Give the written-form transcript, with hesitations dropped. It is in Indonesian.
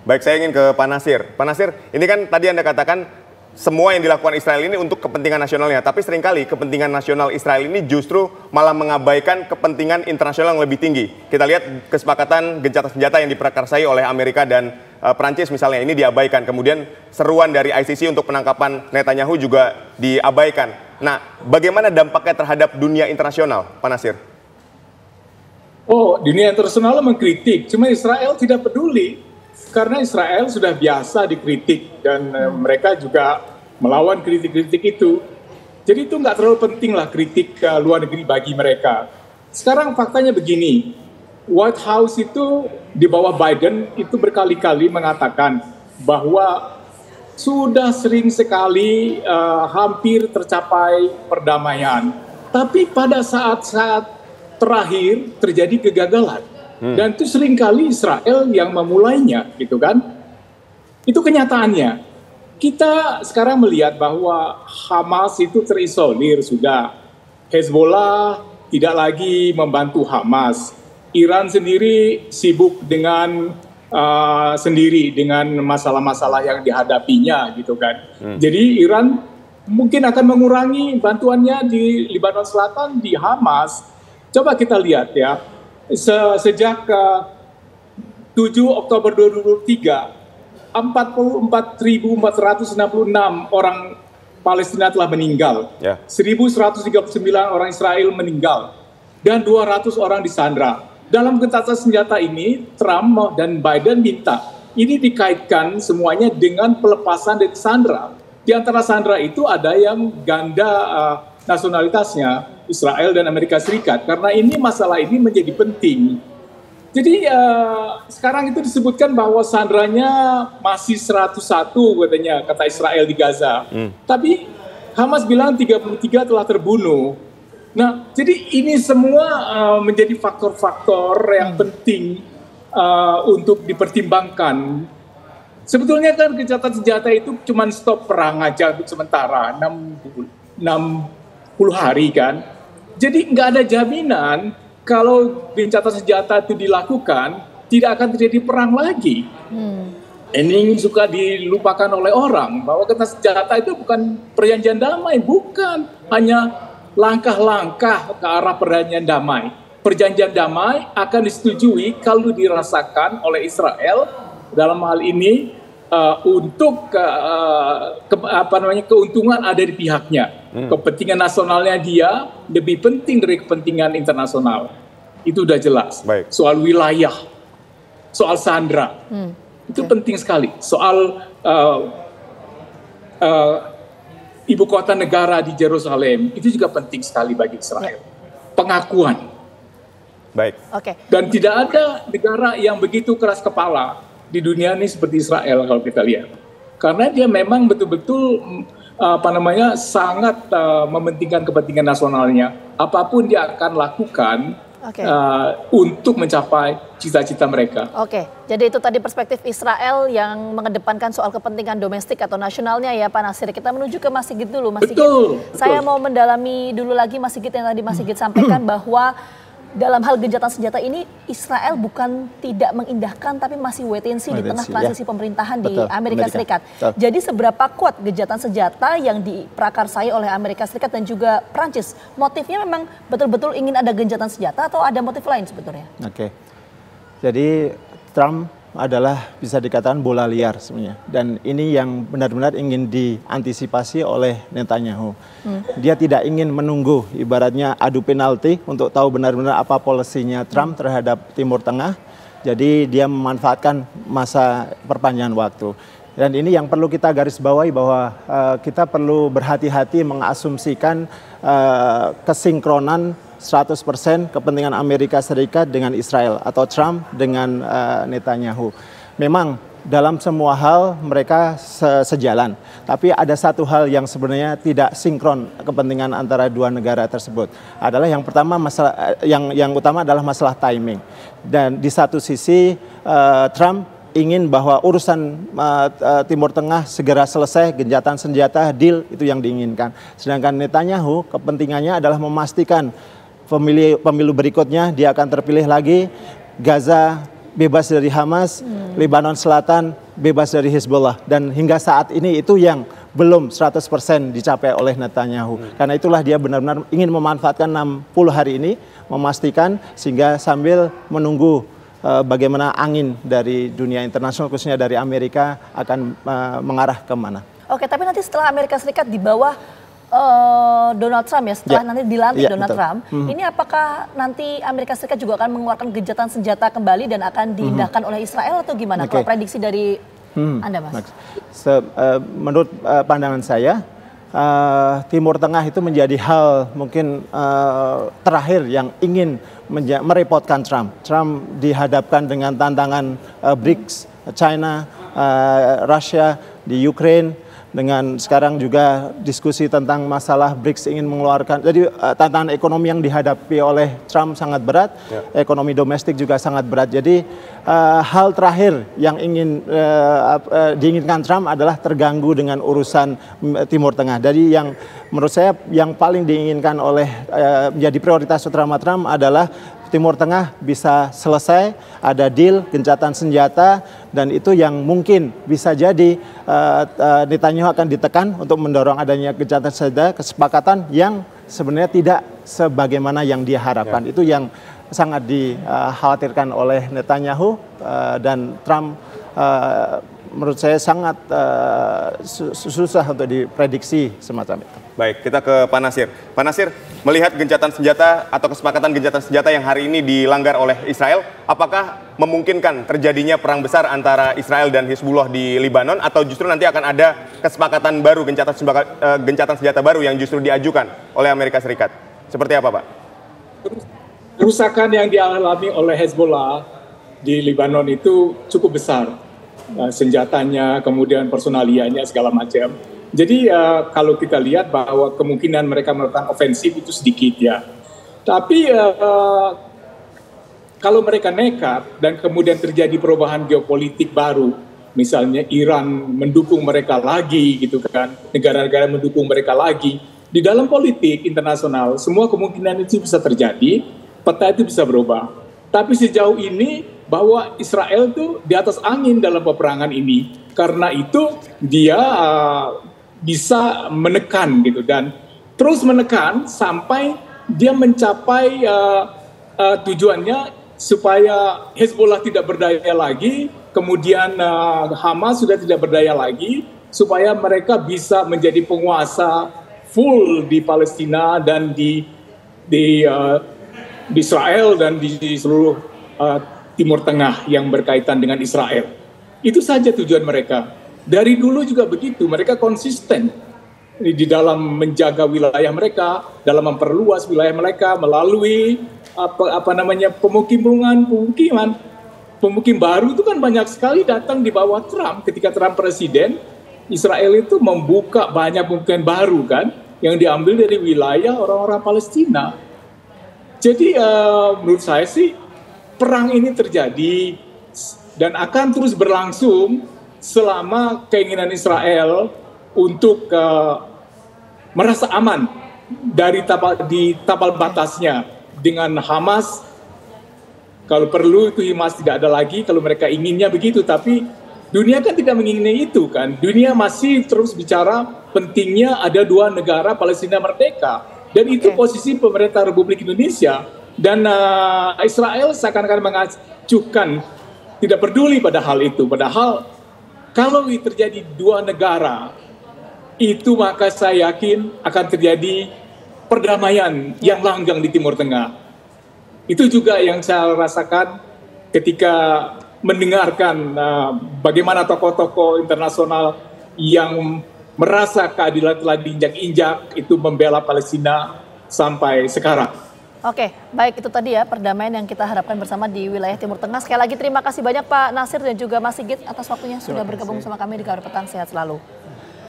Baik, saya ingin ke Pak Nasir. Pak Nasir, ini kan tadi Anda katakan semua yang dilakukan Israel ini untuk kepentingan nasionalnya. Tapi seringkali kepentingan nasional Israel ini justru malah mengabaikan kepentingan internasional yang lebih tinggi. Kita lihat kesepakatan gencatan senjata yang diprakarsai oleh Amerika dan Prancis misalnya, ini diabaikan. Kemudian seruan dari ICC untuk penangkapan Netanyahu juga diabaikan. Nah, bagaimana dampaknya terhadap dunia internasional, Pak Nasir? Oh, dunia internasional mengkritik, cuma Israel tidak peduli. Karena Israel sudah biasa dikritik dan mereka juga melawan kritik-kritik itu. Jadi itu nggak terlalu penting lah kritik luar negeri bagi mereka. Sekarang faktanya begini, White House itu di bawah Biden itu berkali-kali mengatakan bahwa sudah sering sekali hampir tercapai perdamaian. Tapi pada saat-saat terakhir terjadi kegagalan. Dan itu seringkali Israel yang memulainya, gitu kan? Itu kenyataannya. Kita sekarang melihat bahwa Hamas itu terisolir sudah. Hezbollah tidak lagi membantu Hamas. Iran sendiri sibuk dengan sendiri dengan masalah-masalah yang dihadapinya, gitu kan? Jadi Iran mungkin akan mengurangi bantuannya di Lebanon Selatan, di Hamas. Coba kita lihat ya. Sejak 7 Oktober 2023, 44.466 orang Palestina telah meninggal, 1.139 orang Israel meninggal, dan 200 orang disandra. Dalam gencatan senjata ini, Trump dan Biden minta ini dikaitkan semuanya dengan pelepasan dari sandra. Di antara sandra itu ada yang ganda nasionalitasnya, Israel dan Amerika Serikat, karena ini masalah ini menjadi penting. Jadi sekarang itu disebutkan bahwa sandranya masih 101 katanya, kata Israel di Gaza. Tapi Hamas bilang 33 telah terbunuh. Nah, jadi ini semua menjadi faktor-faktor yang penting untuk dipertimbangkan. Sebetulnya kan gencatan senjata itu cuma stop perang aja untuk sementara, 60 hari kan. Jadi nggak ada jaminan kalau gencatan senjata itu dilakukan tidak akan terjadi perang lagi. Ini suka dilupakan oleh orang bahwa gencatan senjata itu bukan perjanjian damai, bukan hanya langkah-langkah ke arah perjanjian damai. Perjanjian damai akan disetujui kalau dirasakan oleh Israel dalam hal ini untuk keuntungan ada di pihaknya. Kepentingan nasionalnya dia lebih penting dari kepentingan internasional. Itu udah jelas. Baik. Soal wilayah, soal sandra, itu penting sekali. Soal ibu kota negara di Yerusalem, itu juga penting sekali bagi Israel. Pengakuan. Baik. Dan tidak ada negara yang begitu keras kepala di dunia ini seperti Israel kalau kita lihat. Karena dia memang betul-betul sangat mementingkan kepentingan nasionalnya. Apapun dia akan lakukan untuk mencapai cita-cita mereka. Jadi itu tadi perspektif Israel yang mengedepankan soal kepentingan domestik atau nasionalnya ya Pak Nasir. Kita menuju ke Mas Sigit dulu. Mas Sigit, saya mau mendalami dulu lagi Mas Sigit yang tadi Mas Sigit sampaikan bahwa dalam hal gencatan senjata ini Israel bukan tidak mengindahkan tapi masih wait and see di tengah transisi pemerintahan di Amerika Serikat. Jadi seberapa kuat gencatan senjata yang diprakarsai oleh Amerika Serikat dan juga Prancis? Motifnya memang betul-betul ingin ada gencatan senjata atau ada motif lain sebetulnya? Jadi Trump adalah bisa dikatakan bola liar sebenarnya. Dan ini yang benar-benar ingin diantisipasi oleh Netanyahu. Dia tidak ingin menunggu ibaratnya adu penalti untuk tahu benar-benar apa polisinya Trump terhadap Timur Tengah. Jadi dia memanfaatkan masa perpanjangan waktu. Dan ini yang perlu kita garis bawahi bahwa kita perlu berhati-hati mengasumsikan kesinkronan 100% kepentingan Amerika Serikat dengan Israel atau Trump dengan Netanyahu. Memang dalam semua hal mereka sejalan. Tapi ada satu hal yang sebenarnya tidak sinkron kepentingan antara dua negara tersebut. Adalah yang pertama masalah yang utama adalah masalah timing. Dan di satu sisi Trump ingin bahwa urusan Timur Tengah segera selesai, gencatan senjata, deal itu yang diinginkan. Sedangkan Netanyahu kepentingannya adalah memastikan pemilu berikutnya dia akan terpilih lagi, Gaza bebas dari Hamas, Lebanon Selatan bebas dari Hezbollah, dan hingga saat ini itu yang belum 100% dicapai oleh Netanyahu. Karena itulah dia benar-benar ingin memanfaatkan 60 hari ini, memastikan sehingga sambil menunggu bagaimana angin dari dunia internasional khususnya dari Amerika akan mengarah kemana. Oke, tapi nanti setelah Amerika Serikat di bawah Donald Trump ya, setelah nanti dilantik Donald Trump, ini apakah nanti Amerika Serikat juga akan mengeluarkan gencatan senjata kembali dan akan diindahkan oleh Israel atau gimana? Kalau prediksi dari Anda, Mas? Menurut pandangan saya, Timur Tengah itu menjadi hal mungkin terakhir yang ingin merepotkan Trump. Trump dihadapkan dengan tantangan BRICS, China, Rusia, di Ukraine, dengan sekarang juga diskusi tentang masalah BRICS ingin mengeluarkan. Jadi tantangan ekonomi yang dihadapi oleh Trump sangat berat, ekonomi domestik juga sangat berat. Jadi hal terakhir yang diinginkan Trump adalah terganggu dengan urusan Timur Tengah. Jadi yang menurut saya yang paling diinginkan oleh menjadi prioritas utama Trump adalah Timur Tengah bisa selesai, ada deal, gencatan senjata, dan itu yang mungkin bisa jadi Netanyahu akan ditekan untuk mendorong adanya gencatan senjata, kesepakatan yang sebenarnya tidak sebagaimana yang dia harapkan. Itu yang sangat dikhawatirkan oleh Netanyahu, dan Trump menurut saya sangat susah untuk diprediksi semacam itu. Baik, kita ke Pak Nasir. Pak Nasir, melihat gencatan senjata atau kesepakatan gencatan senjata yang hari ini dilanggar oleh Israel, apakah memungkinkan terjadinya perang besar antara Israel dan Hizbullah di Lebanon, atau justru nanti akan ada kesepakatan baru, gencatan senjata baru yang justru diajukan oleh Amerika Serikat? Seperti apa, Pak? Kerusakan yang dialami oleh Hezbollah di Lebanon itu cukup besar. Senjatanya, kemudian personalianya, segala macam. Jadi kalau kita lihat bahwa kemungkinan mereka melakukan ofensif itu sedikit ya. Tapi kalau mereka nekat dan kemudian terjadi perubahan geopolitik baru, misalnya Iran mendukung mereka lagi gitu kan, negara-negara mendukung mereka lagi, di dalam politik internasional semua kemungkinan itu bisa terjadi, peta itu bisa berubah. Tapi sejauh ini bahwa Israel tuh di atas angin dalam peperangan ini, karena itu dia bisa menekan gitu, dan terus menekan sampai dia mencapai tujuannya supaya Hezbollah tidak berdaya lagi, kemudian Hamas sudah tidak berdaya lagi, supaya mereka bisa menjadi penguasa full di Palestina dan di Israel dan di seluruh Timur Tengah yang berkaitan dengan Israel. Itu saja tujuan mereka. Dari dulu juga begitu, mereka konsisten di dalam menjaga wilayah mereka, dalam memperluas wilayah mereka melalui pemukiman baru itu kan banyak sekali datang di bawah Trump. Ketika Trump presiden, Israel itu membuka banyak pemukiman baru kan, yang diambil dari wilayah orang-orang Palestina. Jadi menurut saya sih perang ini terjadi dan akan terus berlangsung selama keinginan Israel untuk merasa aman dari tapal batasnya dengan Hamas. Kalau perlu itu Hamas tidak ada lagi, kalau mereka inginnya begitu. Tapi dunia kan tidak menginginkan itu kan. Dunia masih terus bicara pentingnya ada dua negara Palestina merdeka. Dan itu posisi pemerintah Republik Indonesia. Dan Israel seakan-akan mengacuhkan tidak peduli pada hal itu. Padahal kalau terjadi dua negara, itu maka saya yakin akan terjadi perdamaian yang langgeng di Timur Tengah. Itu juga yang saya rasakan ketika mendengarkan bagaimana tokoh-tokoh internasional yang merasa keadilan telah diinjak-injak itu membela Palestina sampai sekarang. Oke, baik, itu tadi ya perdamaian yang kita harapkan bersama di wilayah Timur Tengah. Sekali lagi terima kasih banyak Pak Nasir dan juga Mas Sigit atas waktunya sudah bergabung bersama kami di Kabar Petang. Sehat selalu.